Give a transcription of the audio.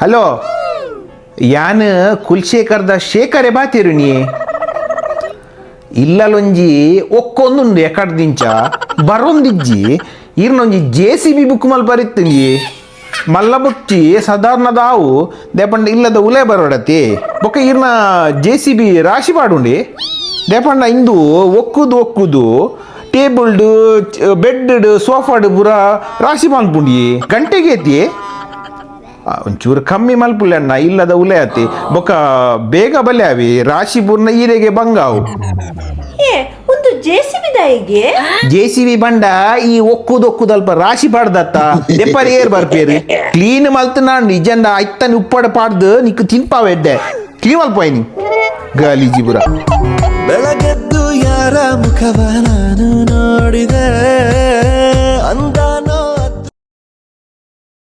hello, ಯಾನ್ ಕುಲ್ಶೇಖರ್ದ ಶೇಖರೆ ಬಾತಿರು ನೀ ಇಲ್ಲಲೊಂಜಿ ಒಕ್ಕೊಂದುಂಡು ಎಕಡ್ದಿಂಚ ಬರೊಂದಿಜ್ಜಿ ಇರ್ನೊಂಜಿ JCB book ಮಲ್ಪರಿತ್ತಂಜಿ ಮಲ್ಲ ಬುಚ್ಚಿ ಸಾಧಾರಣದಾವು ದೇಪಂಡ ಇಲ್ಲದ ಉಲೆ ಬರೋಡತಿ ಬೊಕ್ಕ ಇರ್ನ JCB ರಾಶಿ ಪಾಡುಂಡಿ ದೇಪಂಡ ಇಂದು ಒಕ್ಕುದು ಟೇಬಲ್ಡು ಬೆಡ್ ಸೋಫಾಡು ಪೂರ ರಾಶಿ ಮಲ್ಪುಂಡಿ ಗಂಟೆಗೆ ಐತಿ ಒಂಚೂರು ಕಮ್ಮಿ ಮಲ್ಪುಲ್ಲೆ ಅಣ್ಣ ಇಲ್ಲದ ಉಲೆ ಆತಿ ಬೊಕ್ಕ ಬೇಗ ಬಲೆ ಅವಿ ರಾಶಿ ಪೂರ್ಣ ಈರೆಗೆ ಬಂಗಾವು ಒಂದು JCB ಬಂಡ ಈ ಒಕ್ಕುದಲ್ಪ ರಾಶಿ ಪಾಡ್ದತ್ತ ದೆಪ್ಪರ್ ಏರ್ ಬರ್ಪೇರು ಕ್ಲೀನ್ ಮಲ್ತು ನಾನು ಇಜಂಡ ಐತನ್ ಉಪ್ಪಡ ಪಾಡ್ದು ನಿಕ್ ತಿನ್ಪಾವೆಡ್ಡೆ ಕ್ಲೀನ್ ಮಲ್ಪಾಯ್ನಿ ಗಾಲಿಜಿ ಪುರ ಬೆಳಗೆದ್ದು ಯಾರ ಮುಖವ ನಾನು ನೋಡಿದೆ